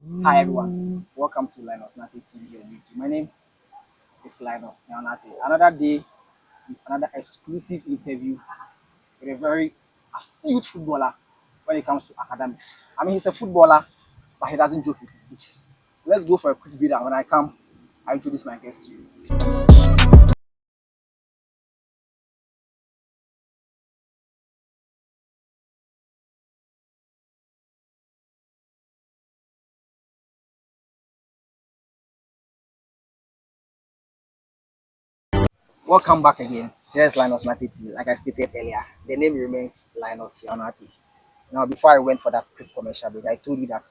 Hi everyone, welcome to Linus Nate TV on YouTube. My name is Linus Nate. Another day with another exclusive interview with a very astute footballer when it comes to academics. I mean, he's a footballer, but he doesn't joke with his books. Let's go for a quick video. When I come, I introduce my guest to you. Welcome back again. Here's Linus Nate TV. Like I stated earlier, the name remains Linus Nate. Now, before I went for that quick commercial break, I told you that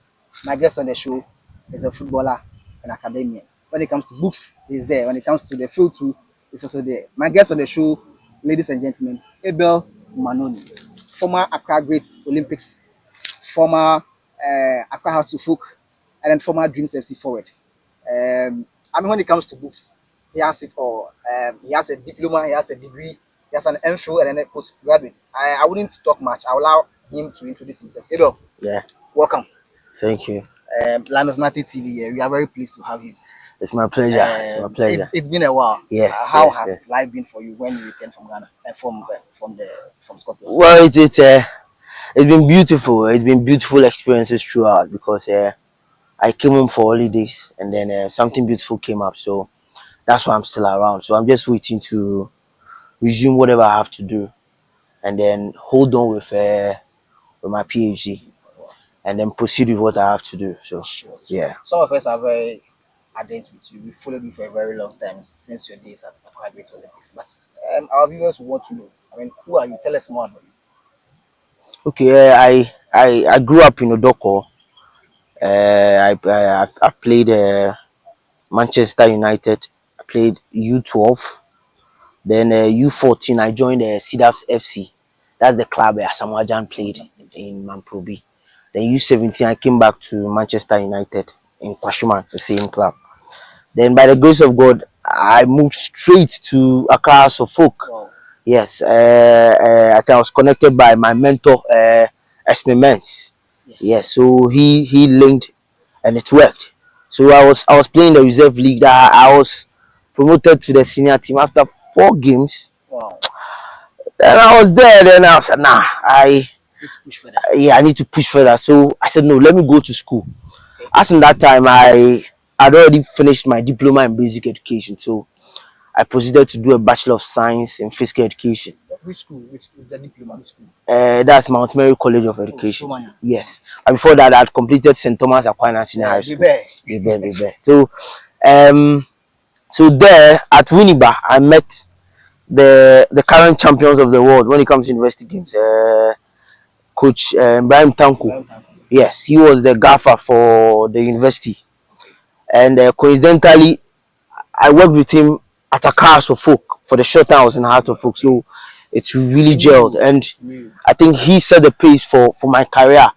my guest on the show is a footballer and academician. When it comes to books, he's there. When it comes to the field too, he's also there. My guest on the show, ladies and gentlemen, Abel Manomey, former Accra Great Olympics, former Accra House to Folk, and then former Dreams FC forward. I mean, when it comes to books, he has it all. He has a diploma, he has a degree, he has an MPhil and then a postgraduate. I wouldn't talk much. I will allow him to introduce himself. Hello, Yeah, welcome. thank you. Linus Nati TV here. We are very pleased to have you. It's my pleasure. It's my pleasure. It's been a while. Yes. How yes, has yes. life been for you when you returned from Ghana and from Scotland? Well, it's been beautiful. It's been beautiful experiences throughout because I came home for holidays and then something beautiful came up. So that's why I'm still around. So I'm just waiting to resume whatever I have to do and then hold on with my PhD and then proceed with what I have to do. So Sure. yeah. Some of us are very ardent with you. We followed you for a very long time since your days at Accra Great Olympics. But our viewers want to know. I mean, who are you? Tell us more about you. Okay. I grew up in Odoko. I've played Manchester United. I played U12. Then U14, I joined Cedars FC. That's the club where Samuajan played in Mamprobi. Then U17, I came back to Manchester United in Kwashima, the same club. Then by the grace of God, I moved straight to Accra House of Folk. Wow. Yes, I think I was connected by my mentor, Esme Mens. Yes, so he linked and it worked. So I was playing the reserve league. That I was promoted to the senior team after 4 games. Wow. Then I was there. Then I said, nah, Let's push for that. yeah, I need to push further. So I said, no, let me go to school. Okay. As in that time, I'd already finished my diploma in basic education. So I proceeded to do a Bachelor of Science in Physical Education. Which school? Which the diploma? Which school? That's Mount Mary College of Education. Oh, so yes. And before that, I'd completed St. Thomas Aquinas Senior High School. Bebe. So there at Winneba, I met the current champions of the world when it comes to university games. Coach Brian Tanku. Yes, he was the gaffer for the university. And coincidentally, I worked with him at a House of Folk for the short time I was in Heart of Folk. So it's really gelled. And I think he set the pace for my career.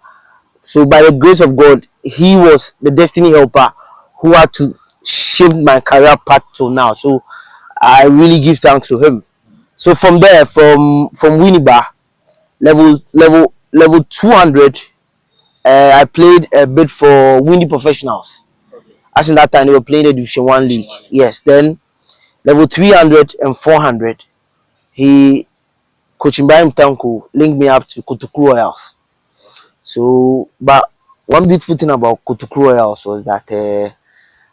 So by the grace of God, he was the destiny helper who had to shape my career path till now. So I really give thanks to him. So from there, from Winneba, level 200, I played a bit for Windy Professionals. As in that time, they were playing the Division 1 league. Yes, then level 300 and 400, he, Coach Ibrahim Tanko, linked me up to Kotoku Royals. So, but one beautiful thing about Kotoku Royals was that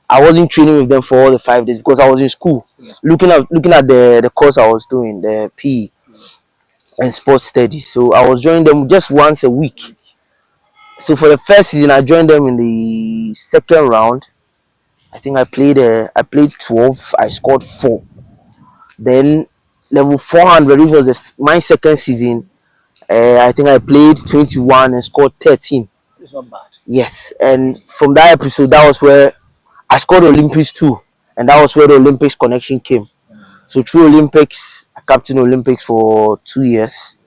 I wasn't training with them for all the 5 days because I was in school, looking at the course I was doing, the PE and sports studies. So I was joining them just once a week. So for the first season, I joined them in the second round. I think I played 12. I scored 4. Then level 400, which was my second season, I think I played 21 and scored 13. It's not bad. Yes, and from that episode, that was where I scored Olympics too, and that was where the Olympics connection came. So through Olympics, I captained Olympics for 2 years.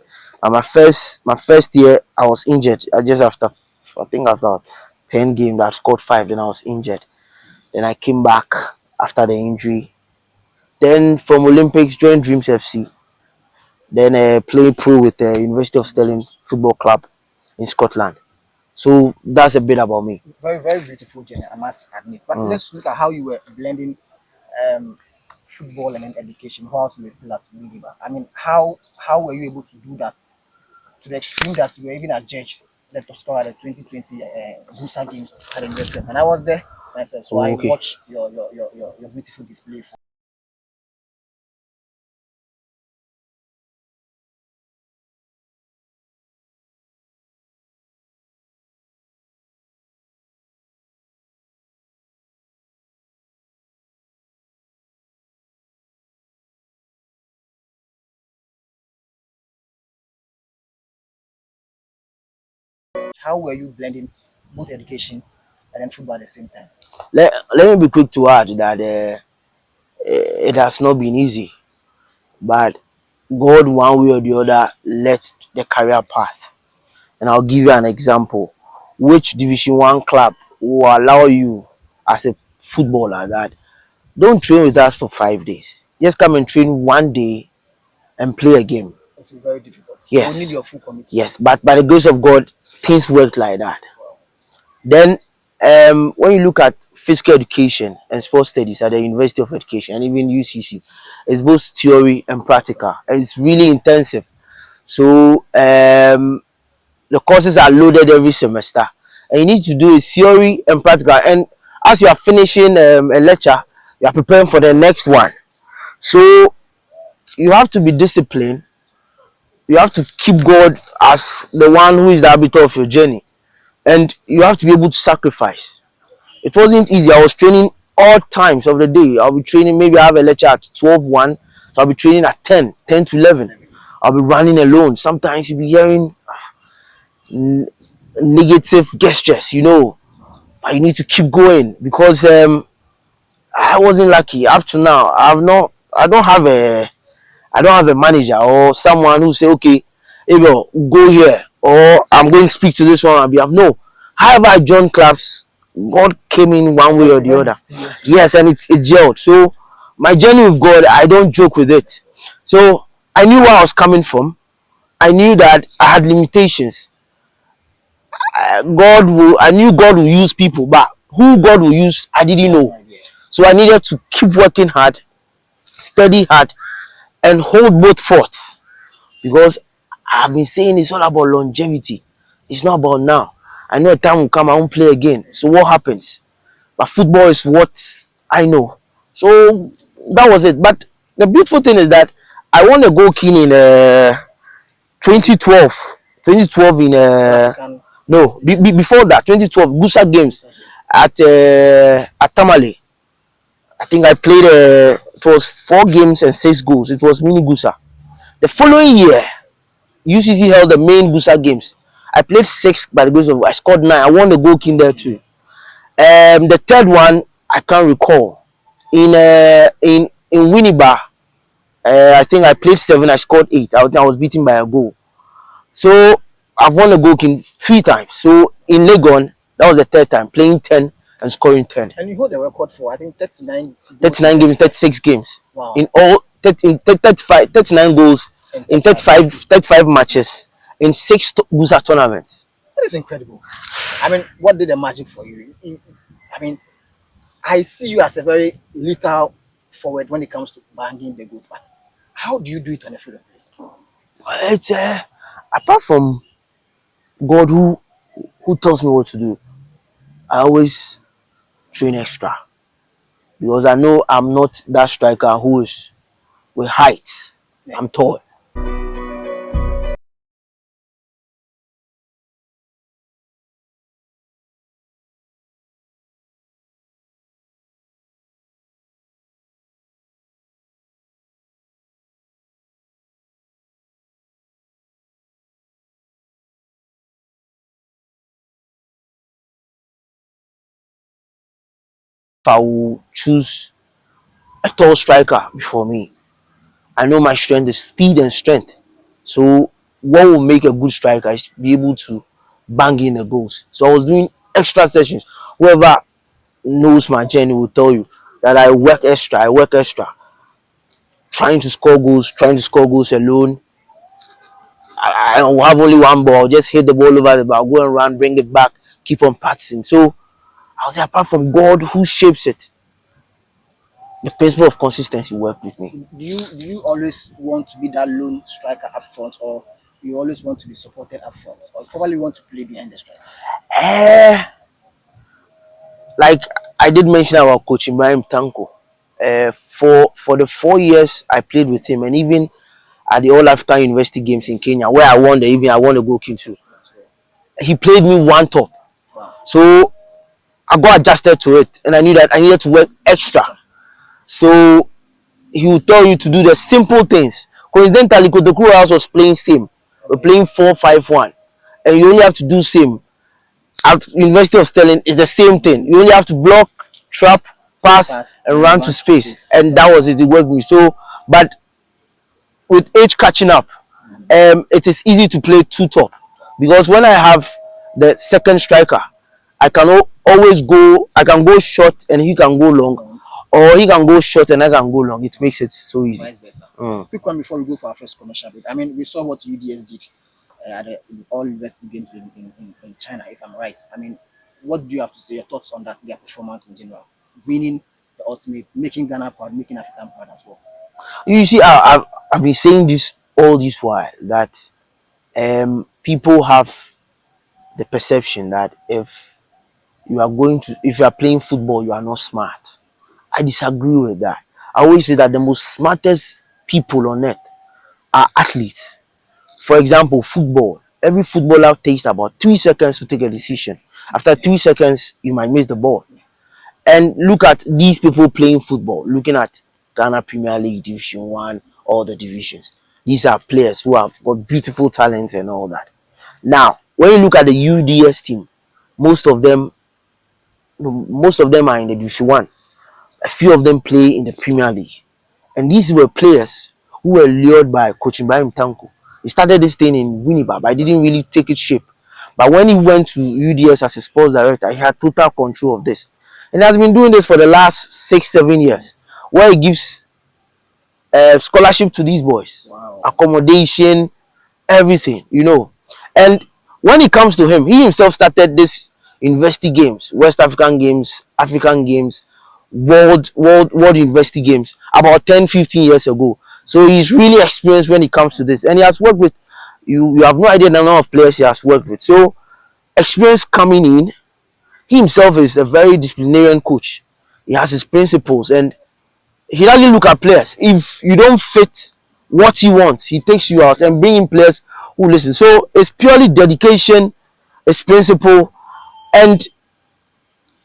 And my first year, I was injured. After 10 games, I scored 5. Then I was injured. Then I came back after the injury. Then from Olympics, joined Dreams FC. Then played pro with the University of Stirling Football Club in Scotland. So that's a bit about me. Very, very beautiful journey, I must admit. But Mm. let's look at how you were blending um, football and then education whilst you were still at Winneba. I mean, how were you able to do that to the extreme that you were even a judge, the top scorer at the 2020 Busa Games at the University? And I was there myself, so Oh, I okay. watched your beautiful display. How were you blending both education and then football at the same time? Let me be quick to add that it has not been easy, but God, one way or the other, led the career path. And I'll give you an example. Which Division One club will allow you as a footballer that don't train with us for 5 days. Just come and train one day and play a game. It's very difficult. They will need Yes, your full commitment. yes. But by the grace of God, things worked like that. Then, when you look at physical education and sports studies at the University of Education and even UCC, it's both theory and practical. It's really intensive. So, the courses are loaded every semester, and you need to do a theory and practical. And as you are finishing a lecture, you are preparing for the next one. So, you have to be disciplined. You have to keep God as the one who is the arbiter of your journey, and you have to be able to sacrifice. It wasn't easy. I was training all times of the day. I'll be training, maybe I have a lecture at 12:01, so I'll be training at 10 to 11. I'll be running alone. Sometimes you'll be hearing negative gestures, but you need to keep going because I wasn't lucky up to now. I don't have a manager or someone who say, okay, Abel, go here, or I'm going to speak to this one on behalf. No. However, I joined clubs, God came in one way or the other. Yes, and it gelled. So my journey with God, I don't joke with it. So I knew where I was coming from. I knew that I had limitations. I knew God will use people, but who God will use, I didn't know. So I needed to keep working hard, study hard, and hold both forts because I've been saying it's all about longevity. It's not about now. I know a time will come, I won't play again. So what happens? But football is what I know. So that was it. But the beautiful thing is that I won a goal king in 2012. 2012 in no before that 2012 Gusa games at Tamale. I think I played it was 4 games and 6 goals. It was mini Gusa. The following year, UCC held the main Gusa games. I played 6 by the grace of I scored 9. I won the goal king there too. The third one I can't recall. In Winneba, I think I played 7. I scored 8. I was beaten by a goal. So I've won the goal king 3 times. So in Legon, that was the third time playing 10 and scoring 10. And you hold the record for I think 39 games, 36 games. Wow. In all 39 goals in 35 matches in 6 Busa tournaments. That is incredible. I mean, what did the magic for you? I mean, I see you as a very lethal forward when it comes to banging the goals, but how do you do it on the field of play? It's apart from God who tells me what to do, I always train extra because I know I'm not that striker who is with heights. I'm tall. If I will choose a tall striker before me, I know my strength is speed and strength. So what will make a good striker is to be able to bang in the goals. So I was doing extra sessions. Whoever knows my journey will tell you that I work extra, trying to score goals alone. I will have only one ball, just hit the ball over the bar, go and run, bring it back, keep on practicing. So I was apart from God who shapes it, the principle of consistency worked with me. Do you always want to be that lone striker up front, or you always want to be supported up front, or probably want to play behind the striker? Eh, like I did mention about Coach Ibrahim Tanko. For the 4 years I played with him, and even at the All African University Games in Kenya, where I won the goalkeeping too. He played me one top, Wow. so I got adjusted to it, and I knew that I needed to work extra. So he will tell you to do the simple things. Coincidentally, Kotokuro House was playing same. We're playing 4-5-1, and you only have to do same. At University of Stirling, it's the same thing. You only have to block, trap, pass, and run to space, and that was it. It worked me. So, but with age catching up, it is easy to play two top, because when I have the second striker, I can always go. I can go short and he can go long, or he can go short and I can go long. It makes it so easy. Vice versa. Quick one before we go for our first commercial break. I mean, we saw what UDS did at the all university games in China, if I'm right. I mean, what do you have to say? Your thoughts on that, their performance in general, winning the ultimate, making Ghana proud, making African proud as well. You see, I've been saying this all this while that people have the perception that if you are playing football, you are not smart. I disagree with that. I always say that the most smartest people on earth are athletes. For example, football. Every footballer takes about 3 seconds to take a decision. After 3 seconds, you might miss the ball. And look at these people playing football. Looking at Ghana Premier League, Division 1, all the divisions. These are players who have got beautiful talent and all that. Now, when you look at the UDS team, most of them are in the Division 1. A few of them play in the Premier League. And these were players who were lured by Coach Ibrahim Tanko. He started this thing in Winnipeg, but I didn't really take it shape. But when he went to UDS as a sports director, he had total control of this. And he has been doing this for the last 6-7 years, where he gives scholarship to these boys, Wow. accommodation, everything. And when it comes to him, he himself started this university games, West African games, African games, world university games about 10-15 years ago. So he's really experienced when it comes to this, and he has worked with you have no idea the number of players he has worked with. So experience coming in, he himself is a very disciplinarian coach. He has his principles, and he doesn't look at players. If you don't fit what he wants, he takes you out and bring in players who listen. So it's purely dedication, it's principle, and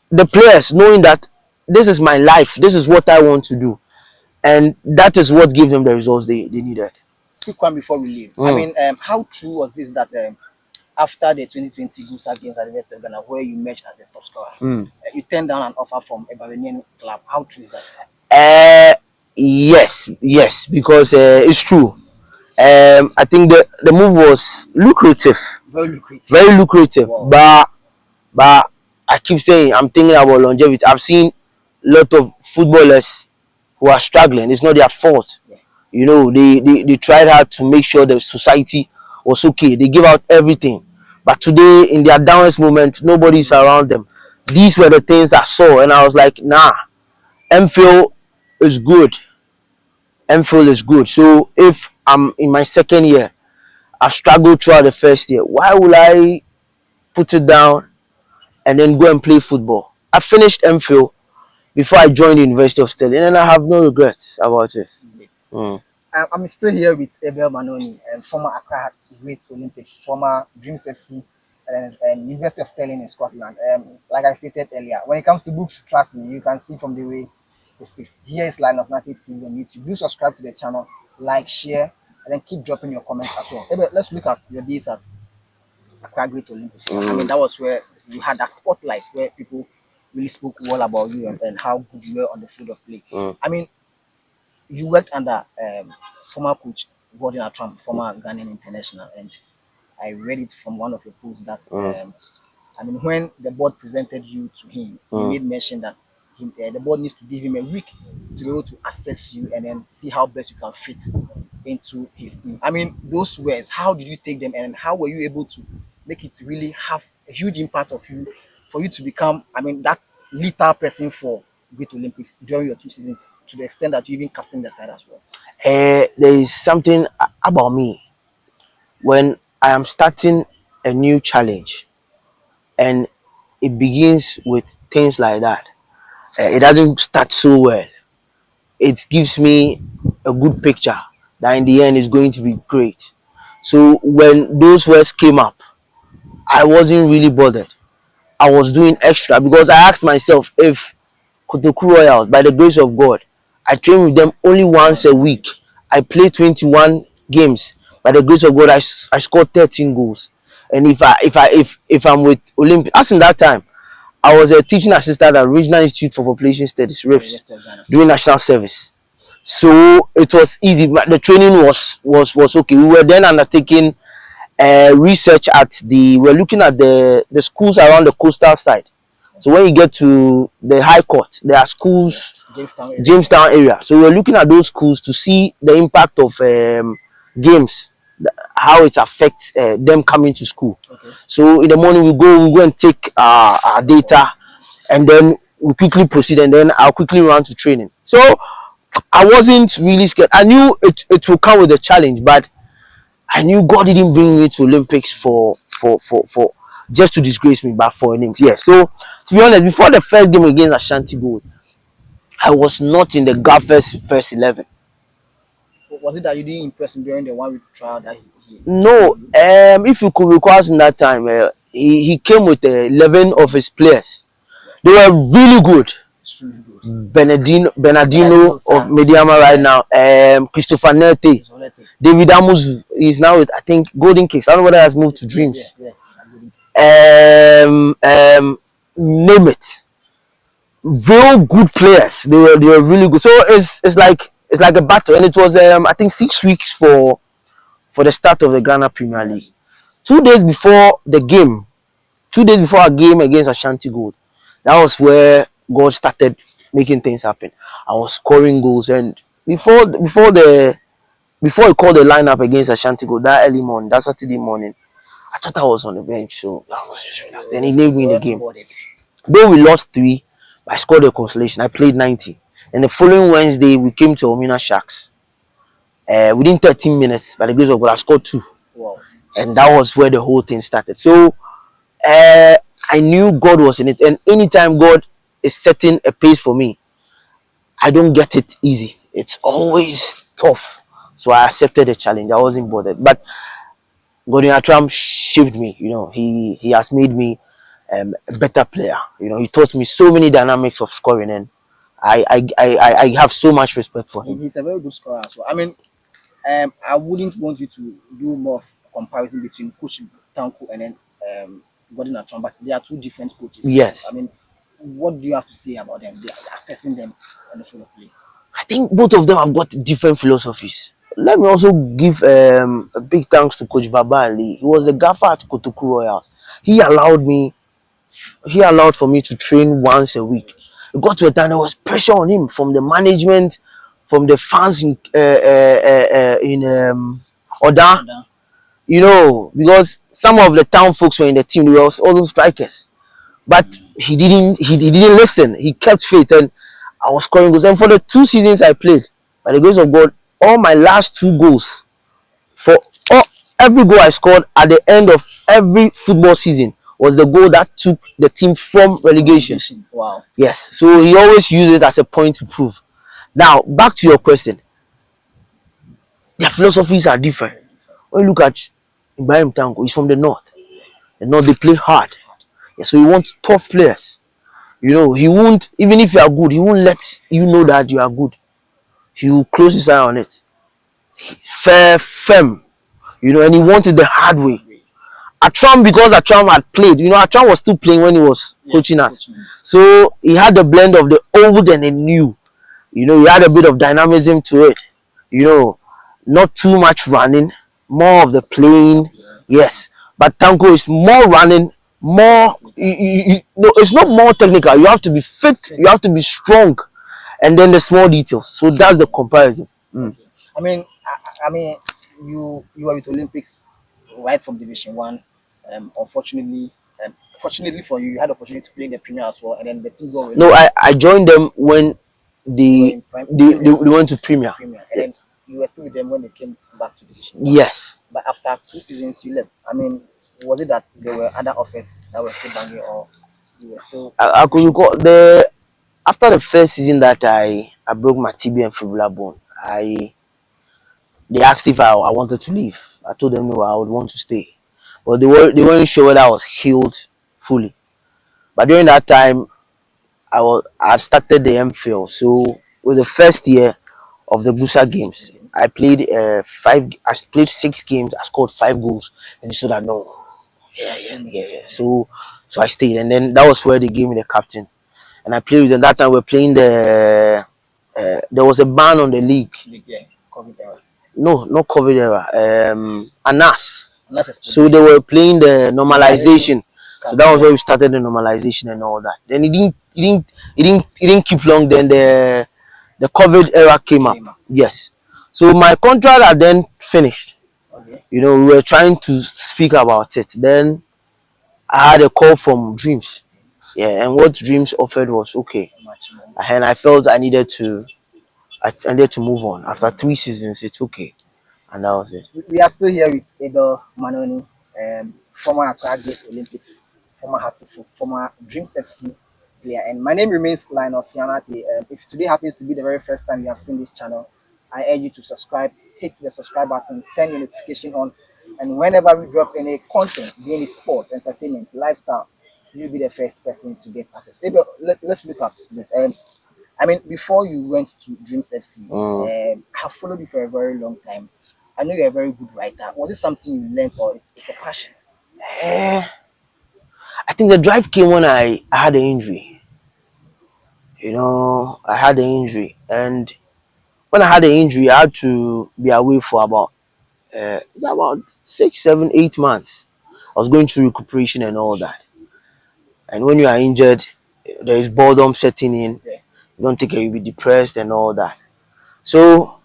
the players knowing that this is my life, this is what I want to do, and that is what gave them the results they needed. Quick one before we leave. I mean, how true was this that after the 2020 Gusa Games at the West of Ghana, where you matched as a top scorer, you turned down an offer from a Bahrainian club? How true is that? Yes, because it's true. I think the move was lucrative, Very lucrative. very lucrative. Wow. But I keep saying I'm thinking about longevity. I've seen a lot of footballers who are struggling. It's not their fault. Yeah. They tried hard to make sure the society was okay. They give out everything. But today, in their downest moment, nobody's around them. These were the things I saw, and I was like, nah, MPhil is good. MPhil is good. So if I'm in my second year, I struggled throughout the first year, why would I put it down and then go and play football? I finished MPhil before I joined the University of Stirling, and I have no regrets about it. I'm still here with Abel Manomey, former Accra Great Olympics, former Dreams FC, and University of Stirling in Scotland. Like I stated earlier, when it comes to books, trust me, you can see from the way he speaks. Here is Linus Nati TV on YouTube. Do subscribe to the channel, like, share, and then keep dropping your comments as well. Abel, let's look at your days at Accra Great Olympics. I mean, that was where you had that spotlight where people really spoke well about you and how good you were on the field of play. I mean, you worked under former coach Gordon Trump, former Ghanaian international, and I read it from one of your posts that I mean, when the board presented you to him, he made mention that the board needs to give him a week to be able to assess you and then see how best you can fit into his team. I mean, those words, how did you take them and how were you able to make it really have a huge impact of you for you to become, I mean, that lethal person for Great Olympics during your 2 seasons to the extent that you even captain the side as well? There is something about me when I am starting a new challenge and it begins with things like that. It doesn't start so well. It gives me a good picture that in the end is going to be great. So when those words came up, I wasn't really bothered. I was doing extra because I asked myself if Kotoku Royals, by the grace of God, I train with them only once a week. I play 21 games. By the grace of God, I scored 13 goals. And if I'm with Olympic, as in that time, I was a teaching assistant at Regional Institute for Population Studies, RIPS, doing national service. So it was easy. But the training was okay. We were then undertaking research at we're looking at the schools around the coastal side. So when you get to the high court, there are schools, Jamestown area. So we're looking at those schools to see the impact of games, how it affects them coming to school. Okay. So in the morning we go and take our data, and then we quickly proceed, and then I'll quickly run to training. So I wasn't really scared. I knew it will come with a challenge, but I knew God didn't bring me to Olympics for just to disgrace me, but for names. Yes. So to be honest, before the first game against Ashanti Gold, I was not in the Gaffers first 11. Was it that you didn't impress him during the 1 week trial that he No. If you could recall in that time, he came with 11 of his players. They were really good. Bernardino of Mediama right now. Christopher Nete. David Amus is now with, I think, Golden Kings. I don't know whether he has moved to Dreams. Name it. Real good players. They were really good. So it's like a battle, and it was I think 6 weeks for the start of the Ghana Premier League. 2 days before the game, 2 days before our game against Ashanti Gold, that was where God started making things happen. I was scoring goals, and before he called the lineup against Ashanti Gold that early morning, that Saturday morning, I thought I was on the bench, so I was just relaxed. Then he named me in the game. Though we lost 3, I scored a consolation. I played 90. And the following Wednesday, we came to Omina Sharks. Within 13 minutes, by the grace of God, I scored 2. Wow. And that was where the whole thing started. So I knew God was in it. And anytime God is setting a pace for me, I don't get it easy. It's always tough. So I accepted the challenge. I wasn't bothered. But Gordon Atram shaped me. He has made me a better player. He taught me so many dynamics of scoring, and I have so much respect for him. He's a very good scorer as well. I mean, I wouldn't want you to do more of comparison between Coach Tanko and then Gordon Atram, but they are 2 different coaches. Yes. I mean, what do you have to say about them? They are assessing them on the field of play. I think both of them have got different philosophies. Let me also give a big thanks to Coach Baba Ali. He was the gaffer at Kotoku Royals. He allowed for me to train once a week. It got to a time there was pressure on him from the management, from the fans in Oda. Because some of the town folks were in the team. They were all those strikers, but he didn't listen. He kept faith, and I was scoring goals. And for the 2 seasons I played, by the grace of God, all my last 2 goals, every goal I scored at the end of every football season was the goal that took the team from relegation. Wow. Yes. So he always uses it as a point to prove. Now, back to your question. Their philosophies are different. When you look at Ibrahim Tanko, he's from the north. The north, they play hard. Yeah, so he wants tough players. He won't, even if you are good, he won't let you know that you are good. He will close his eye on it. Fair, firm. And he wanted the hard way. Atram, because Atram had played, Atram was still playing when he was coaching us. So he had the blend of the old and the new. He had a bit of dynamism to it. Not too much running, more of the playing. Yes. But Tanko is more running, more. It's not more technical. You have to be fit, you have to be strong, and then the small details. So that's the comparison. I mean, I mean, you were with Olympics right from Division One. Unfortunately, fortunately for you, you had the opportunity to play in the Premier as well, and then the team got No, relegated. I joined them when You were they in they went to Premier. Premier, and Yeah. then you were still with them when they came back to Division One. Yes, But after 2 seasons, you left. I mean, was it that there were other offers that were still banging, or you were still I could pushing? recall the after the first season that I broke my tibia and fibula bone. I They asked if I wanted to leave. I told them no, I would want to stay, but they weren't sure whether I was healed fully. But during that time, I started the MPhil. So with the first year of the Busa games, I played five. I played 6 games. I scored 5 goals, and so that no, yeah. So I stayed, and then that was where they gave me the captain, and I played with them. That time we were playing the. There was a ban on the league. Yeah, COVID era. No, not COVID era. Anas. Unless it's So they were playing the normalization. normalization. So that was where we started the normalization and all that. Then it didn't keep long. Then the COVID era came up. Came up. Yes. So my contract had then finished. Okay. We were trying to speak about it. Then I had a call from Dreams. Yeah, and what Dreams offered was okay. Much more. And I felt I needed to move on. After 3 seasons, it's okay. And that was it. We are still here with Abel Manomey, former Accra Great Olympics, former Hattiful, former Dreams FC player. And my name remains Linus Sianate. If today happens to be the very first time you have seen this channel, I urge you to subscribe, hit the subscribe button, turn your notification on, and whenever we drop any content, being it sports, entertainment, lifestyle, you'll be the first person to get access. Abel, let's look at this. I mean, before you went to Dreams FC, I've followed you for a very long time. I know you're a very good writer. Was it something you learned, or it's a passion? Eh, I think the drive came when I had an injury. I had an injury, and when I had an injury, I had to be away for about 6, 7, 8 months. I was going through recuperation and all that. And when you are injured, there is boredom setting in. Yeah. You don't think you'll be depressed and all that. So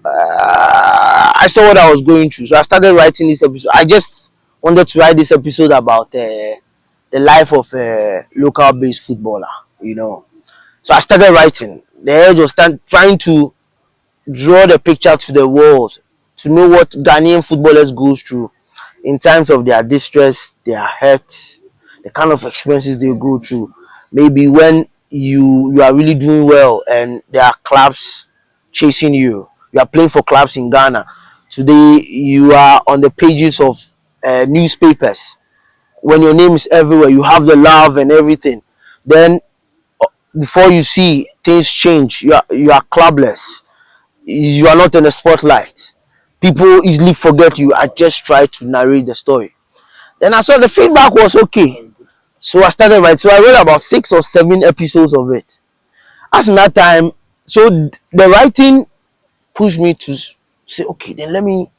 I saw what I was going through. So I started writing this episode. I just wanted to write this episode about the life of a local based footballer. You know, So I started writing. The edge was trying to draw the picture to the world, to know what Ghanaian footballers go through in times of their distress, their hurt, the kind of experiences they go through. Maybe when you are really doing well and there are clubs chasing you. You are playing for clubs in Ghana. Today you are on the pages of newspapers. When your name is everywhere, you have the love and everything. Then before you see things change, you are clubless. You are not in the spotlight. People easily forget you. I just try to narrate the story. Then I saw the feedback was okay. So I started writing. So I read about 6 or 7 episodes of it. As in that time, so the writing pushed me to say, okay, then let me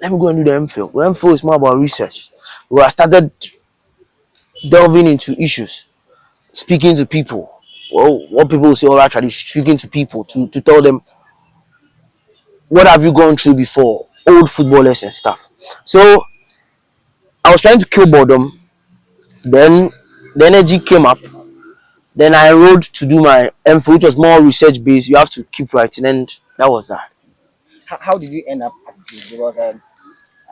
go and do the MPhil. The MPhil is more about research. Where I started delving into issues, speaking to people. Well, what people say oral tradition, speaking to people to tell them what have you gone through before, old footballers and stuff. So I was trying to kill boredom. Then the energy came up. Then I enrolled to do my MPhil, which was more research based. You have to keep writing, and that was that. How did you end up at this? Because I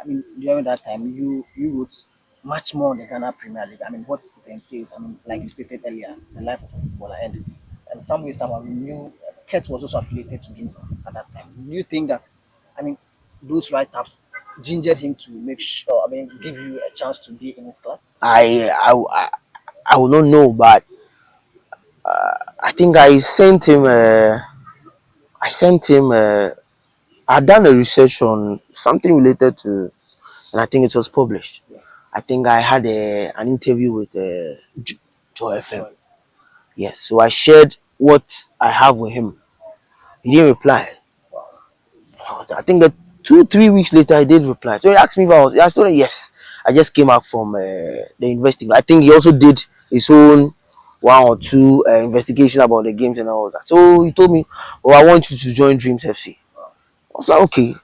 mean, during that time, you wrote much more on the Ghana Premier League. I mean, what it entails. I mean, like you stated earlier, the life of a footballer, and some way, someone we knew Kurt was also affiliated to Dreams at that time. Do you think that, I mean, those write-ups gingered him to make sure, I mean, give you a chance to be in his club? I I I will not know, but I think I sent him. I had done a research on something related to, and I think it was published. Yeah. I think I had an interview with Joy FM. Joy. Yes, so I shared what I have with him. He didn't reply. I think that 2, 3 weeks later, I did reply. So he asked me if I was. I told him yes. I just came out from the investigation. I think he also did his own 1 or 2 investigation about the games and all that. So he told me, "Oh, I want you to join Dreams FC." was like, okay.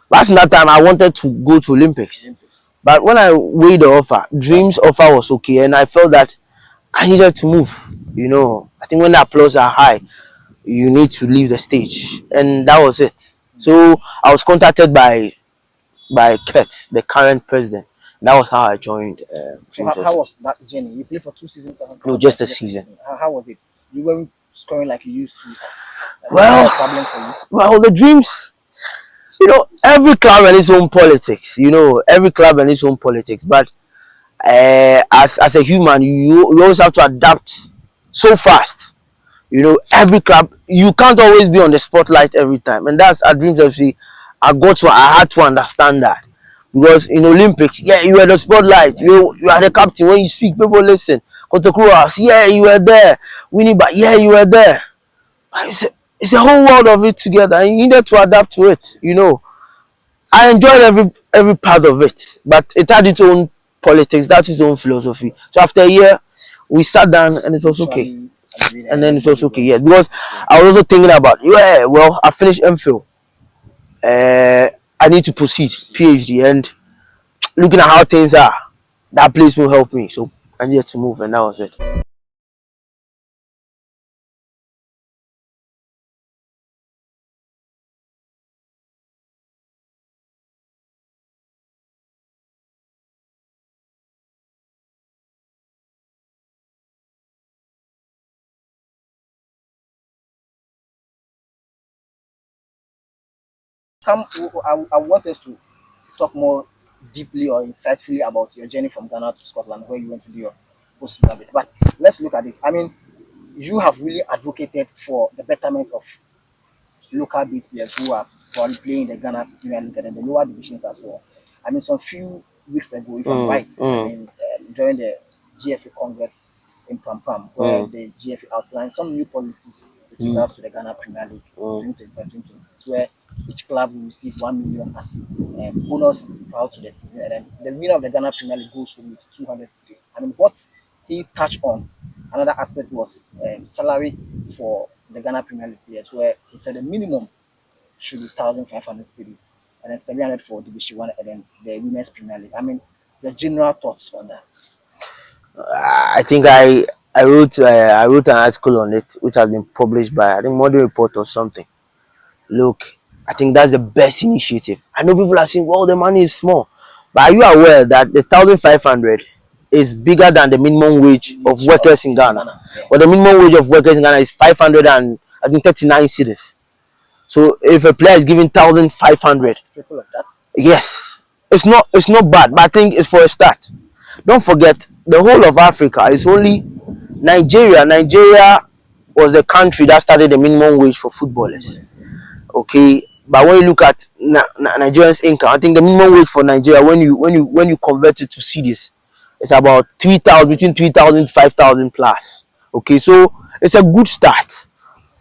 Last in that time, I wanted to go to Olympics. Olympics. But when I weighed the offer, Dreams Yes. offer was okay, and I felt that I needed to move. I think when the applause are high, you need to leave the stage, and that was it. So I was contacted by Kurt, the current president. That was how I joined So Dreams how FC. was that journey? You played for 2 seasons. No, just a season. How was it? You weren't scoring like you used to. Was that Well, a problem for you? well, the Dreams. Every club and its own politics. Every club and its own politics. But as a human, you always have to adapt so fast. Every club, you can't always be on the spotlight every time, and that's at Dreams FC. I had to understand that, because in Olympics, yeah, you were the spotlight. You are the captain. When you speak, people listen. Kotokruas, yeah, you were there. Winnie, but yeah, you were there. It's a whole world of it together, and you needed to adapt to it. I enjoyed every part of it, but it had its own politics, that's its own philosophy. So after a year, we sat down and it was okay. And then it was okay, yeah. Because I was also thinking about, yeah, well, I finished MPhil. I need to proceed, PhD, and looking at how things are, that place will help me. So I needed to move, and that was it. Come, I want us to talk more deeply or insightfully about your journey from Ghana to Scotland, where you went to do your postgraduate. But let's look at this. I mean, you have really advocated for the betterment of local based players who are probably playing the Ghana Premier League and the lower divisions as well. I mean, some few weeks ago, if I'm right, I mean, during the GFA Congress in Pram, where the GFA outlined some new policies with regards to the Ghana Premier League 2025-2026, where each club will receive 1 million as bonus throughout to the season, and then the winner of the Ghana Premier League goes home with 200 cities. I mean, what he touched on, another aspect was salary for the Ghana Premier League players, where he said the minimum should be 1,500 cities, and then 700 for Division One, and then the Women's Premier League. I mean, the general thoughts on that. I think I wrote an article on it, which has been published by, I think, Modern Report or something. Look, I think that's the best initiative. I know people are saying, well, the money is small. But are you aware that the 1,500 is bigger than the minimum wage of workers in Ghana? Yeah. But the minimum wage of workers in Ghana is 500 and I think 39 cities. So if a player is giving 1,500, Triple of that. yes, it's not bad, but I think it's for a start. Don't forget, the whole of Africa is only Nigeria. Nigeria was the country that started the minimum wage for footballers. Okay, but when you look at Nigerians income, I think the minimum wage for Nigeria, when you convert it to cedis, it's about 3,000, between 3,000 5,000 plus. Okay, so it's a good start.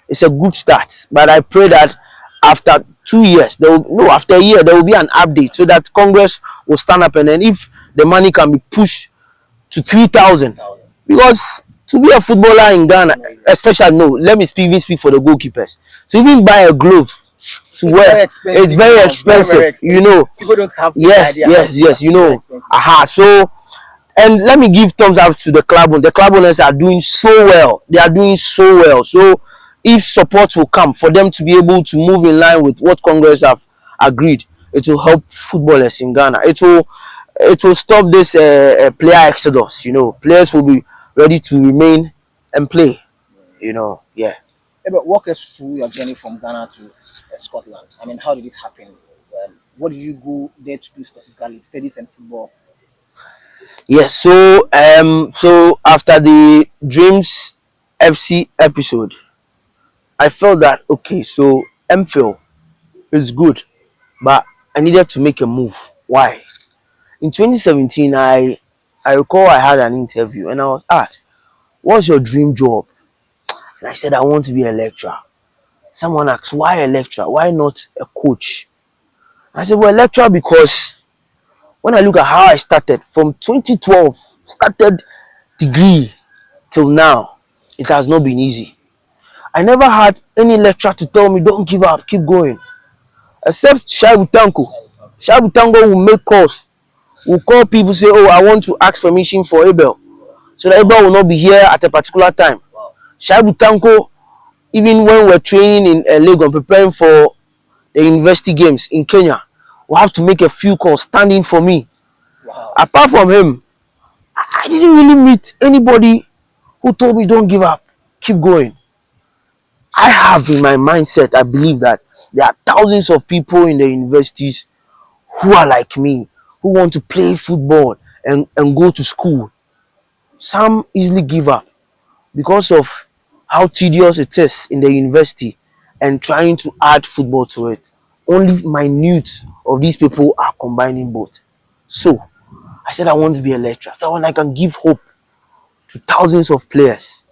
It's a good start, but I pray that after 2 years, after a year, there will be an update so that Congress will stand up, and then if the money can be pushed to 3,000, because to be a footballer in Ghana, especially, no, let me even speak for the goalkeepers. To even buy a glove to wear, it's very expensive. People don't have Yes, idea yes. Aha. So, and let me give thumbs up to the club. The club owners are doing so well. They are doing so well. So, if support will come for them to be able to move in line with what Congress have agreed, it will help footballers in Ghana. It will stop this player exodus. Players will be ready to remain and play. Yeah. Yeah, but walk us through your journey from Ghana to Scotland. I mean, how did it happen? What did you go there to do specifically? Studies and football. Yes. So after the Dreams FC episode, I felt that okay, so MPhil is good, but I needed to make a move. Why? In 2017, I recall I had an interview and I was asked, "What's your dream job?" And I said, "I want to be a lecturer." Someone asked, "Why a lecturer? Why not a coach?" I said, "Well, lecturer because when I look at how I started from 2012, started degree till now, it has not been easy. I never had any lecturer to tell me, don't give up, keep going. except Shaibu Tanko. Shaibu Tanko will make calls, will call people, say, oh, I want to ask permission for Abel, so that Abel will not be here at a particular time. Shaibu Tanko, even when we're training in Lagos, preparing for the university games in Kenya, will have to make a few calls standing for me. Wow. Apart from him, I didn't really meet anybody who told me don't give up, keep going. I have in my mindset, I believe that there are thousands of people in the universities who are like me, who want to play football and go to school. Some easily give up because of how tedious it is in the university and trying to add football to it. Only minute of these people are combining both. So I said I want to be a lecturer. So when I can give hope to thousands of players,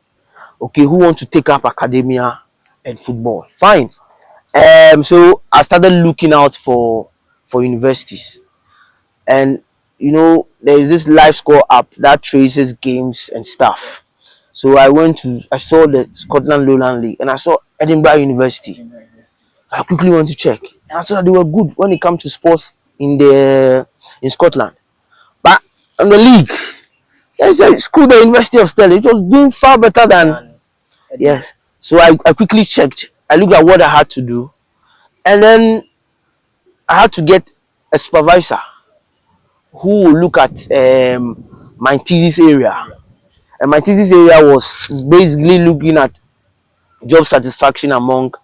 okay, who want to take up academia and football. Fine. So I started looking out for universities. And there is this live score app that traces games and stuff. So I saw the Scotland Lowland League and I saw Edinburgh University. I quickly went to check and I saw that they were good when it comes to sports in Scotland. But on the league, there's a school, the University of Stirling, it was doing far better than yes. So I quickly checked. I looked at what I had to do, and then I had to get a supervisor who will look at my thesis area. And my thesis area was basically looking at job satisfaction among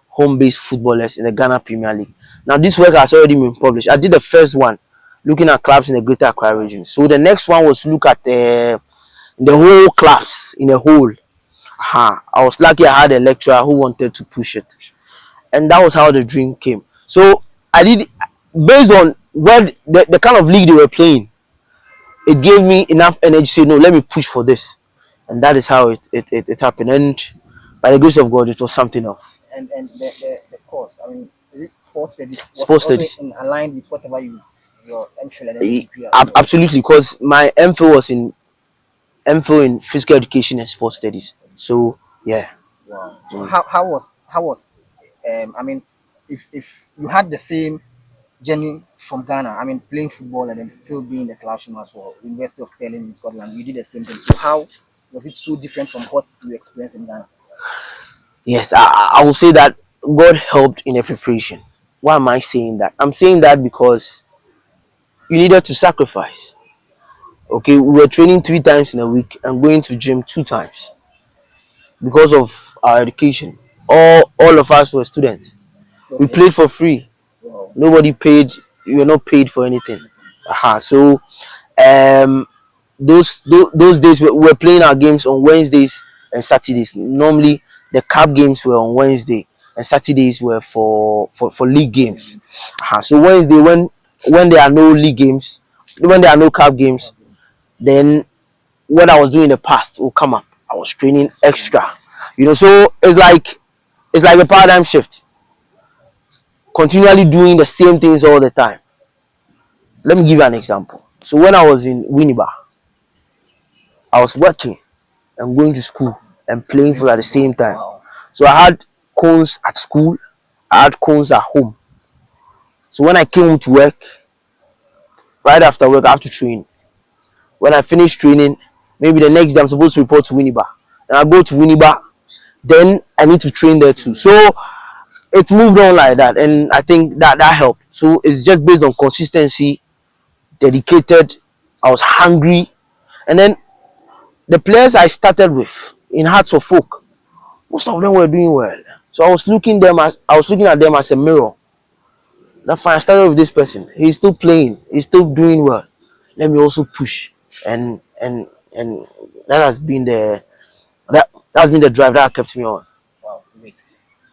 home-based footballers in the Ghana Premier League. Now, this work has already been published. I did the first one, looking at clubs in the Greater Accra region. So the next one was to look at the whole clubs in the whole. I was lucky I had a lecturer who wanted to push it. And that was how the dream came. So I did, based on what the kind of league they were playing, it gave me enough energy to say, no, let me push for this. And that is how it happened. And by the grace of God, it was something else. And the course, I mean, is it sports studies was Sports also studies. in aligned with whatever your MPhil and MPP Absolutely, because my MPhil was in physical education and sports studies. So yeah. Wow. So how was I mean, if you had the same journey from Ghana, I mean, playing football and then still being in the classroom as well, University of Stirling in Scotland, you did the same thing. So how was it so different from what you experienced in Ghana? Yes, I will say that God helped in the preparation. Why am I saying that? I'm saying that because you needed to sacrifice. Okay, we were training 3 times in a week and going to gym 2 times because of our education. All of us were students. We Okay. played for free. Wow. Nobody paid. You were not paid for anything. So um those days we were playing our games on Wednesdays and Saturdays. Normally the cup games were on Wednesday and Saturdays were for league games. So Wednesday, when there are no league games, when there are no cup games, then what I was doing in the past will come up. I was training extra. So it's like a paradigm shift. Continually doing the same things all the time. Let me give you an example. So when I was in Winneba, I was working and going to school and playing for at the same time. Wow. So I had cones at school, I had cones at home. So when I came home to work, right after work, I have to train. When I finish training, maybe the next day I'm supposed to report to Winneba. And I go to Winneba, then I need to train there too. So it moved on like that, and I think that helped. So it's just based on consistency, dedicated. I was hungry, and then the players I started with in Hearts of Folk, most of them were doing well. So I was looking at them as a mirror. That fine, I started with this person. He's still playing. He's still doing well. Let me also push, and that has been the drive that kept me on. Wow, great.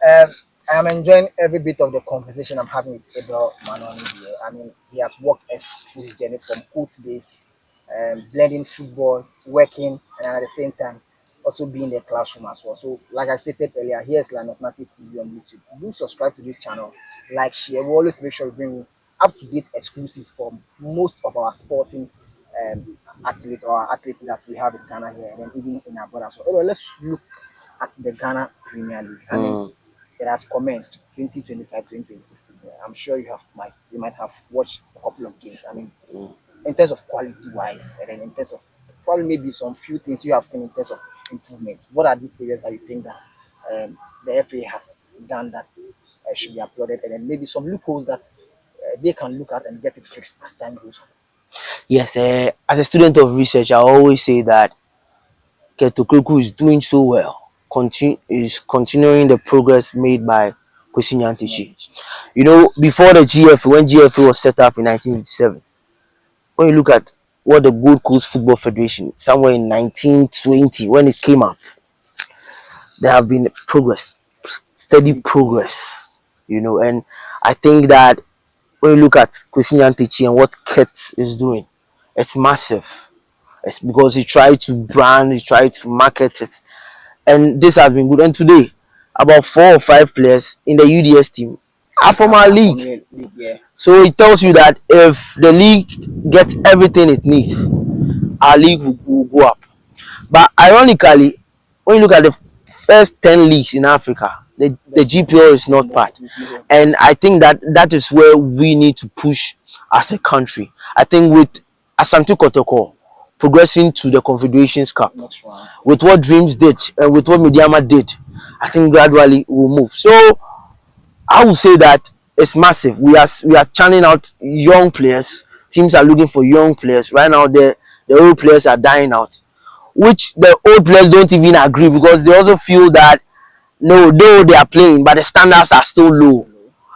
Um, I'm enjoying every bit of the conversation I'm having with Abel Manomey here. I mean, he has walked us through his journey from coach days, blending football, working, and at the same time, also being in the classroom as well. So, like I stated earlier, here's Linus Market TV on YouTube. Do subscribe to this channel, like, share. We always make sure we bring you up to date exclusives from most of our sporting athletes that we have in Ghana here and then even in abroad as well. Anyway, let's look at the Ghana Premier League. I mean, it has commenced 2025, 2026 season. I'm sure you might have watched a couple of games. I mean, in terms of quality wise, and then in terms of probably maybe some few things you have seen in terms of improvement. What are these areas that you think that the FA has done that should be applauded, and then maybe some loopholes that they can look at and get it fixed as time goes on? Yes, as a student of research, I always say that Ketokruku is doing so well. Is continuing the progress made by Kwesi Nyantichi. You know, before the GFA, when GFA was set up in 1957, when you look at what the Gold Coast Football Federation, somewhere in 1920, when it came up, there have been progress, steady progress, you know, and I think that when you look at Kwesi Nyantichi and what Ket is doing, it's massive. It's because he tried to brand, he tried to market it, and this has been good. And today, about 4 or 5 players in the UDS team are from our league. Yeah. So it tells you that if the league gets everything it needs, our league will go up. But ironically, when you look at the first 10 leagues in Africa, the GPL is not part. And I think that that is where we need to push as a country. I think with Asante Kotoko progressing to the Confederations Cup, with what Dreams did and with what Mediama did, I think gradually we'll move. So I would say that it's massive. We are churning out young players. Teams are looking for young players. Right now, the old players are dying out, which the old players don't even agree because they also feel that no, though they are playing, but the standards are still low.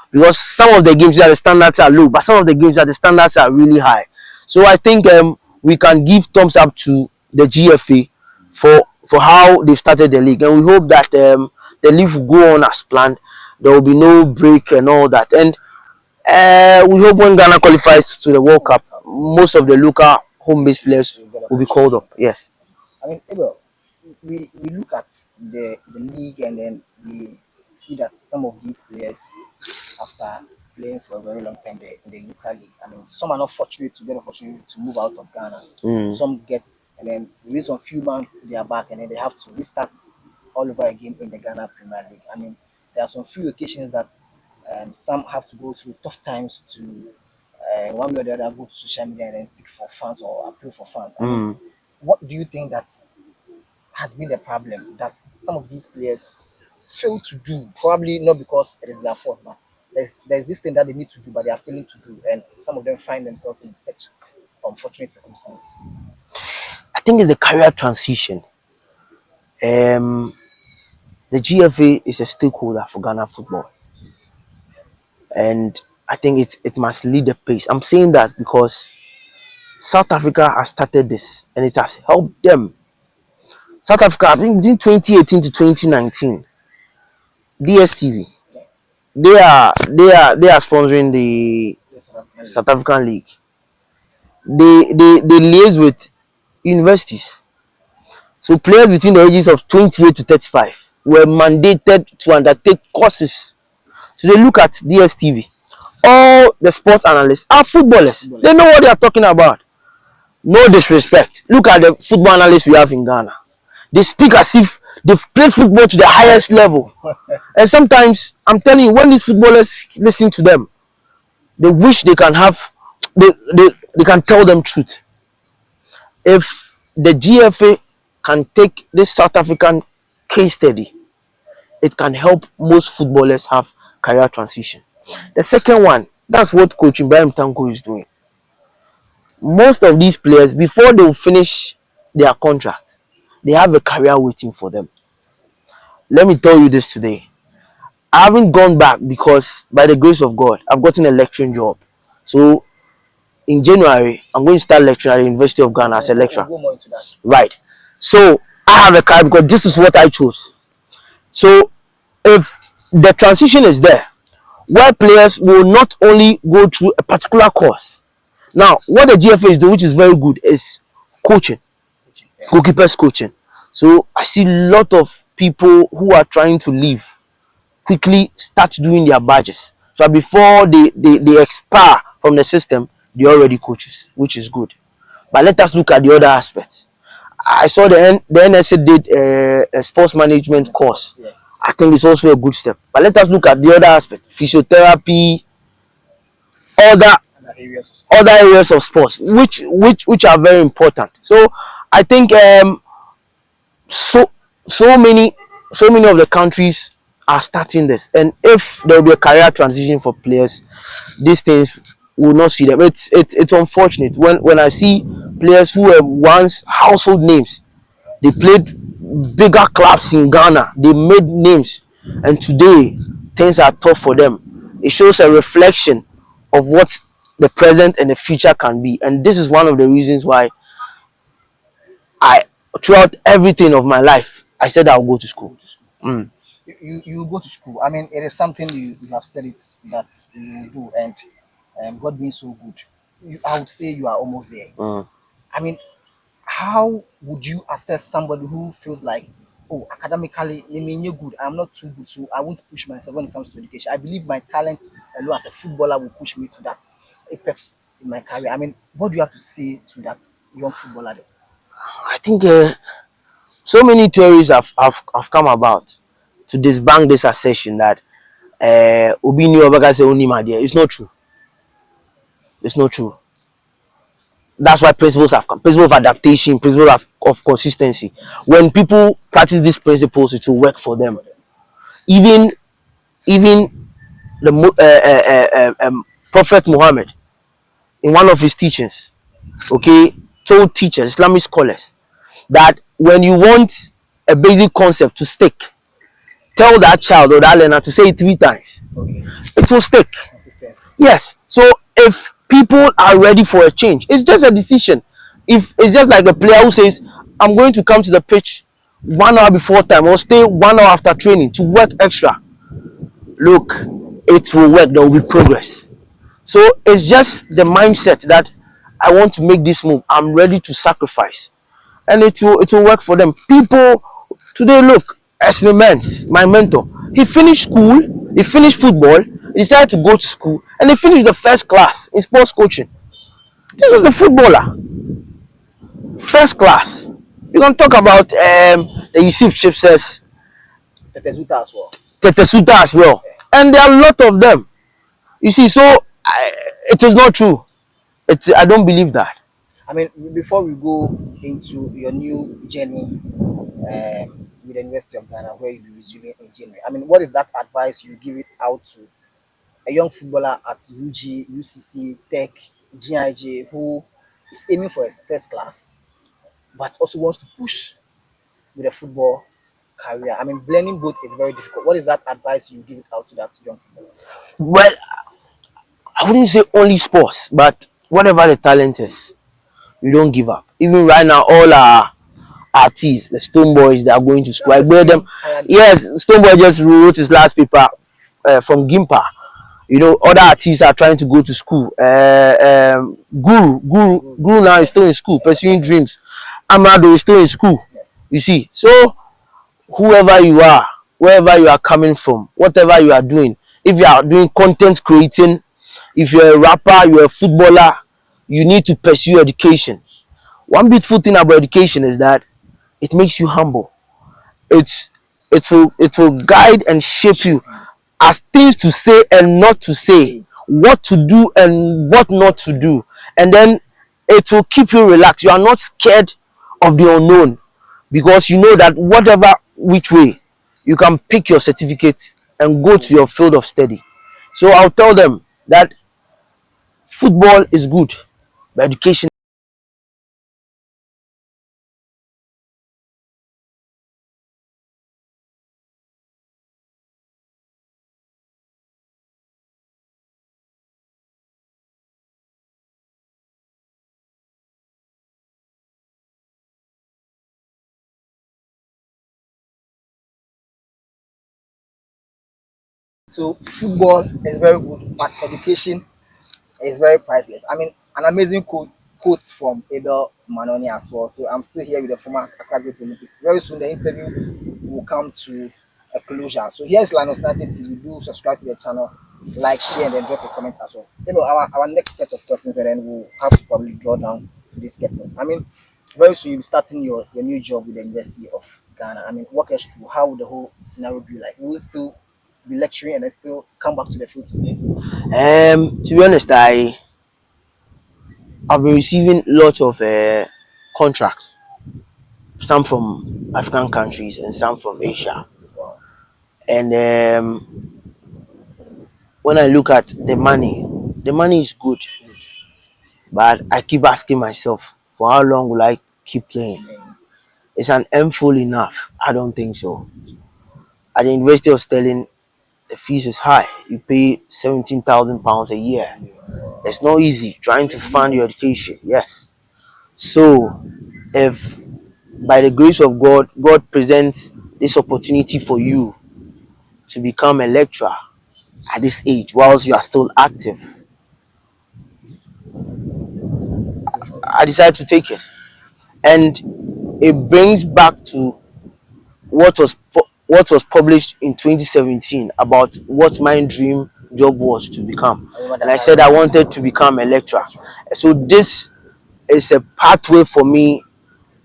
Because some of the games that the standards are low, but some of the games that the standards are really high. So I think we can give thumbs up to the GFA for how they started the league, and we hope that the league will go on as planned. There will be no break and all that, and we hope when Ghana qualifies to the World Cup, most of the local home-based players will be called up. Yes. I mean, Abel, we look at the league and then we see that some of these players, after playing for a very long time in the local league, I mean, some are not fortunate to get an opportunity to move out of Ghana. Some get, and then within some few months they are back, and then they have to restart all over again in the Ghana Premier League. I mean, there are some few occasions that some have to go through tough times to one way or the other go to social media and then seek for fans or appeal for fans. I mean, what do you think that has been the problem that some of these players fail to do? Probably not because it is their fault, but there's this thing that they need to do, but they are failing to do, and some of them find themselves in such unfortunate circumstances. I think it's the career transition. The GFA is a stakeholder for Ghana football, and I think it must lead the pace. I'm saying that because South Africa has started this, and it has helped them. South Africa, I think between 2018 to 2019, DSTV, they are sponsoring the South African League. They liaise with universities. So players between the ages of 28 to 35 were mandated to undertake courses. So they look at DSTV. All the sports analysts are footballers. They know what they are talking about. No disrespect. Look at the football analysts we have in Ghana. They speak as if they've played football to the highest level. And sometimes, I'm telling you, when these footballers listen to them, they wish they can have, they can tell them truth. If the GFA can take this South African case study, it can help most footballers have career transition. The second one, that's what Coach Ibrahim Tanko is doing. Most of these players, before they will finish their contract, they have a career waiting for them. Let me tell you this today. I haven't gone back because, by the grace of God, I've gotten a lecturing job. So in January, I'm going to start lecturing at the University of Ghana as a lecturer. We'll go more into that. Right. So I have a career because this is what I chose. So if the transition is there, where players will not only go through a particular course. Now, what the GFA is doing, which is very good, is coaching, goalkeepers coaching. So I see a lot of people who are trying to leave quickly start doing their badges. So before they expire from the system, they're already coaches, which is good. But let us look at the other aspects. I saw the NSA did a sports management course I think it's also a good step. But let us look at the other aspect: physiotherapy, other Other areas of sport. other areas of sports, which are very important. So I think so so many so many of the countries are starting this, and if there will be a career transition for players, these things will not see them. It's unfortunate when I see players who were once household names. They played bigger clubs in Ghana. They made names, and today things are tough for them. It shows a reflection of what the present and the future can be, and this is one of the reasons why I, throughout everything of my life, I said I'll go to school. Go to school. Mm. You go to school. I mean, it is something you have studied that you do, and God being so good, I would say you are almost there. Mm. I mean, how would you assess somebody who feels like, oh, academically, you're good, I'm not too good, so I won't push myself when it comes to education. I believe my talent alone as a footballer will push me to that apex in my career. I mean, what do you have to say to that young footballer? There? I think so many theories have come about to disbank this assertion that Obi ni Obaga say only my dear. It's not true. It's not true. That's why principles have come. Principle of adaptation, principle of consistency. When people practice these principles, it will work for them. Even even the Prophet Muhammad, in one of his teachings, okay, told teachers, Islamic scholars, that when you want a basic concept to stick, tell that child or that learner to say it 3 times. Okay. It will stick. Consistency. Yes. So if people are ready for a change, it's just a decision. If it's just like a player who says, I'm going to come to the pitch 1 hour before time or stay 1 hour after training to work extra, look, it will work. There will be progress. So it's just the mindset that I want to make this move. I'm ready to sacrifice, and it will work for them. People today, look, experiments. My mentor, he finished school, he finished football, he decided to go to school, and he finished the first class in sports coaching. This was the footballer, first class. You can talk about the Yusuf Chipses, Tetezuta as well. Tetesuta as well, and there are a lot of them. You see, so it is not true. I don't believe that. I mean, before we go into your new journey with the University of Ghana, where you'll be resuming in January, I mean, what is that advice you give it out to a young footballer at UG, UCC, Tech, GIJ, who is aiming for his first class, but also wants to push with a football career? I mean, blending both is very difficult. What is that advice you give it out to that young footballer? Well, I wouldn't say only sports, but whatever the talent is, you don't give up. Even right now, all our artists, the Stone Boys, they are going to school. I wear them. Yes, Stone Boy just wrote his last paper from Gimpa. You know, other artists are trying to go to school. Guru now is still in school, pursuing dreams. Amado is still in school. You see, so whoever you are, wherever you are coming from, whatever you are doing, if you are doing content creating, if you're a rapper, you're a footballer, you need to pursue education. One beautiful thing about education is that it makes you humble. It's it will guide and shape you as things to say and not to say, what to do and what not to do, and then it will keep you relaxed. You are not scared of the unknown because you know that whatever which way you can pick your certificate and go to your field of study. So I'll tell them that football is good, but education. So football is very good, but education is very priceless. I mean, an amazing quote from Abel Manomey as well. So I'm still here with the former Accra Great Olympics. Very soon the interview will come to a closure. So here's Linus United TV. Do subscribe to the channel, like, share, and then drop a comment as well. Our next set of questions, and then we'll have to probably draw down to these questions. I mean, very soon you'll be starting your new job with the University of Ghana, I mean, walk us through how would the whole scenario be like? Will you still be lecturing and then still come back to the field to play? To be honest, I've been receiving lots of contracts, some from African countries and some from Asia. Wow. And when I look at the money is good, but I keep asking myself, for how long will I keep playing? Is an M full enough? I don't think so. At the University of Stirling, the fees is high. You pay £17,000 a year. It's not easy trying to fund your education. Yes. So if by the grace of God, God presents this opportunity for you to become a lecturer at this age whilst you are still active, I decided to take it. And it brings back to what was published in 2017 about what my dream job was to become. And I said I wanted to become a lecturer. So this is a pathway for me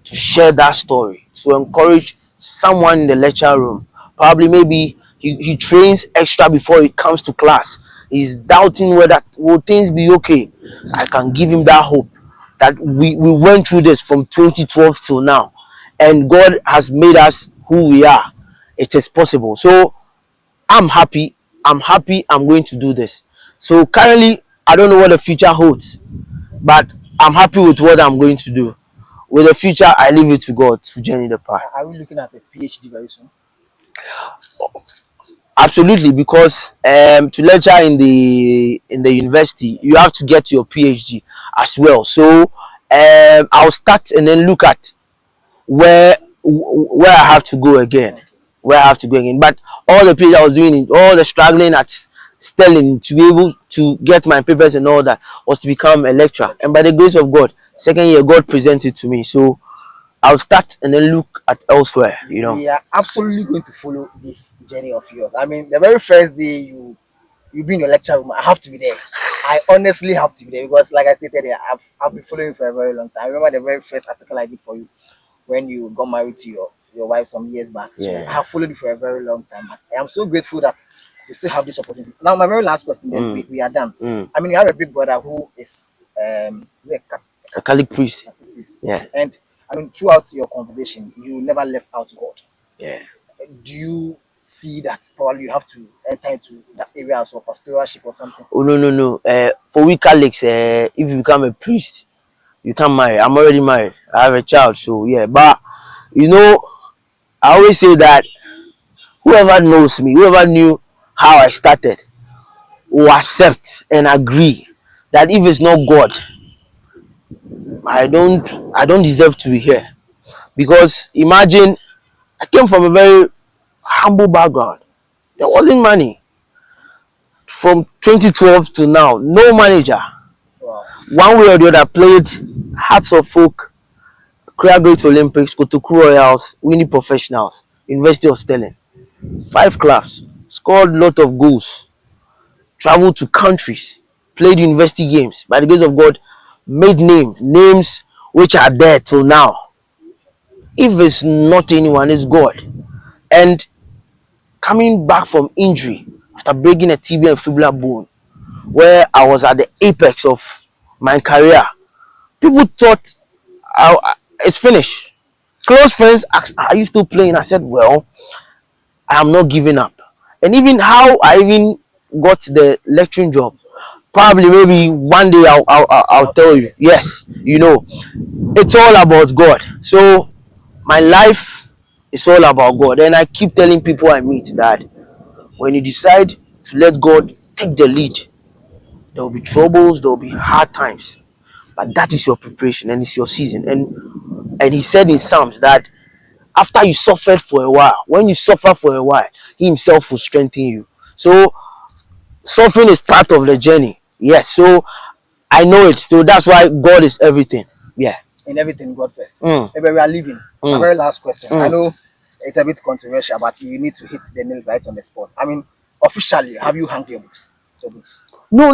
to share that story, to encourage someone in the lecture room. Probably maybe he trains extra before he comes to class. He's doubting whether will things be okay. I can give him that hope that we went through this from 2012 till now, and God has made us who we are. It is possible. So I'm happy. I'm happy. I'm going to do this. So currently, I don't know what the future holds, but I'm happy with what I'm going to do. With the future, I leave it to God to journey the path. Are we looking at a PhD very soon? Absolutely, because to lecture in the university, you have to get your PhD as well. So I'll start and then look at where I have to go again, where I have to go again. But all the PhD I was doing, all the struggling at Sterling to be able to get my papers and all that was to become a lecturer. And by the grace of God, second year God presented to me. So I'll start and then look at elsewhere, you know. We are absolutely going to follow this journey of yours. I mean, the very first day you be in your lecture room, I have to be there. I honestly have to be there because, like I stated there, I've been following you for a very long time. I remember the very first article I did for you when you got married to your wife some years back. So Yeah. I have followed you for a very long time. But I am so grateful that we still have this opportunity. Now, my very last question, then we are done. I mean, you have a big brother who is A Catholic priest. Catholic priest. Yeah. And I mean, throughout your conversation, you never left out God. Yeah. Do you see that probably you have to enter into that area as a pastoralship or something? Oh no. For we Catholics, if you become a priest, you can't marry. I'm already married. I have a child, so yeah. But you know, I always say that whoever knows me, whoever knew how I started, will accept and agree that if it's not God, I don't deserve to be here. Because imagine I came from a very humble background. There wasn't money. From 2012 to now, no manager. Wow. One way or the other, played Hearts of Folk, Korea Great Olympics, Kotoku Royals, Winnie Professionals, University of Stirling. 5 clubs, scored a lot of goals, traveled to countries, played university games. By the grace of God, made names which are there till now. If it's not anyone, it's God. And coming back from injury after breaking a tibia and fibula bone, where I was at the apex of my career, people thought it's finished. Close friends asked, "Are you still playing?" I said, "Well, I am not giving up." And even how I even got the lecturing job, probably maybe one day I'll tell you. Yes, you know, it's all about God. So my life is all about God, and I keep telling people I meet that when you decide to let God take the lead, there will be troubles, there will be hard times, but that is your preparation and it's your season. And he said in Psalms that after you suffered for a while, when you suffer for a while, he himself will strengthen you. So suffering is part of the journey. Yes, so I know it. So that's why God is everything. Yeah. In everything, God first. Maybe we are leaving. My very last question. I know it's a bit controversial, but you need to hit the nail right on the spot. I mean, officially, have you hung your books? Your books? No.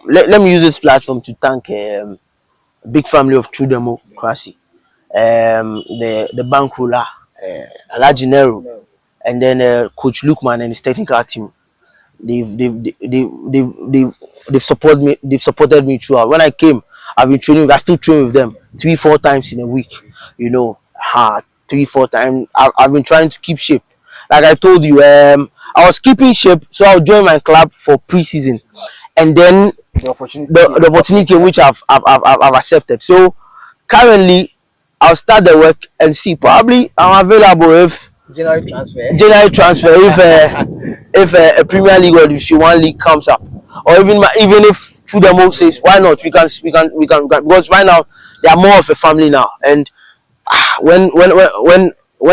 Let me use this platform to thank big family of true democracy. the bank ruler, Alhaji Nero, No. and then Coach Lukman and his technical team. They've supported me. They've supported me throughout. When I came, I've been training. I still train with them 3-4 times in a week. You know, 3-4 times. I've been trying to keep shape. Like I told you, I was keeping shape, so I'll join my club for pre-season, and then The opportunity the came. opportunity came, which I've accepted. So currently, I'll start the work and see. Probably I'm available if January transfer. January transfer if a Premier League or Division One league comes up, or even if through the most says why not we can because right now they are more of a family now, and when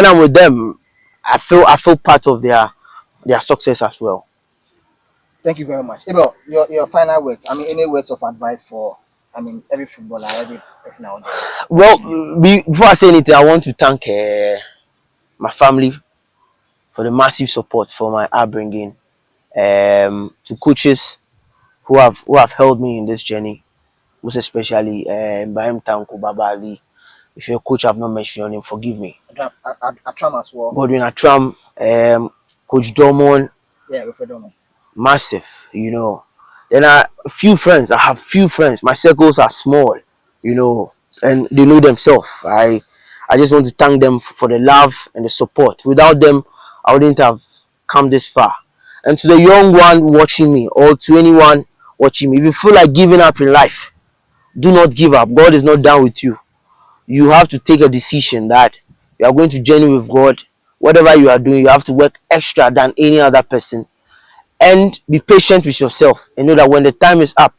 I'm with them, I feel part of their success as well. Thank you very much. Abel, your final words. I mean, any words of advice for, I mean, every footballer, every person out there Well, watching you. before I say anything, I want to thank my family for the massive support for my upbringing, to coaches who have held me in this journey, most especially Ibrahim Tanko Babali. If you're a coach, I've not mentioned your name, forgive me. Atram as well. Godwin Atram, Coach Dormon, Yeah, Wilfredo. massive, you know. Then a few friends, I have few friends. My circles are small, you know, and they know themselves. I just want to thank them for the love and the support. Without them, I wouldn't have come this far. And to the young one watching me, or to anyone watching me, if you feel like giving up in life, do not give up. God is not done with you. You have to take a decision that you are going to journey with God. Whatever you are doing, you have to work extra than any other person, and be patient with yourself and know that when the time is up,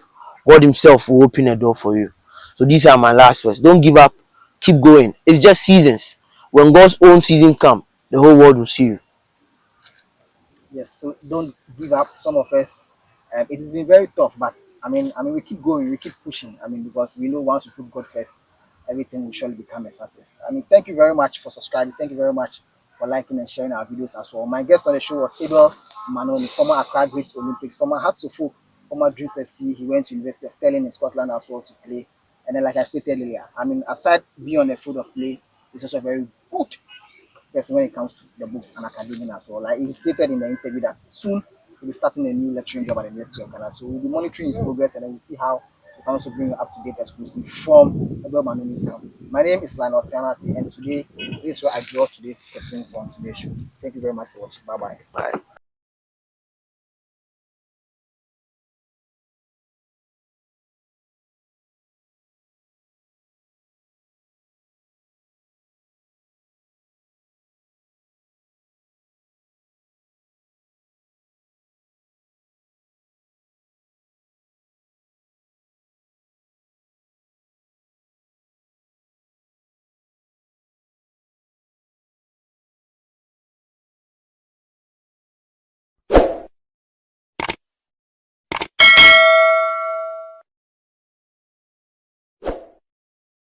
God Himself will open a door for you. So these are my last words. Don't give up, keep going. It's just seasons. When God's own season come, the whole world will see you. Yes, so don't give up. Some of us, it has been very tough, but we keep going, we keep pushing. I mean, because we know once we put God first, everything will surely become a success. I mean, thank you very much for subscribing. Thank you very much for liking and sharing our videos as well. My guest on the show was Abel Manomey, former Accra Great Olympics, former Hearts of Oak, former Dreams FC. He went to University of Stirling in Scotland as well to play. And then, like I stated earlier, I mean, aside being on the field of play, he's also a very good person when it comes to the books and academia as well. Like he stated in the interview that soon he'll be starting a new lecturing job at the University of Ghana. So we'll be monitoring his progress and then we'll see how we can also bring up to date exclusive from Abel Manomey's camp. My name is Lionel Sianati, and today this is where I draw today's curtains on today's show. Thank you very much for watching. Bye bye. Bye.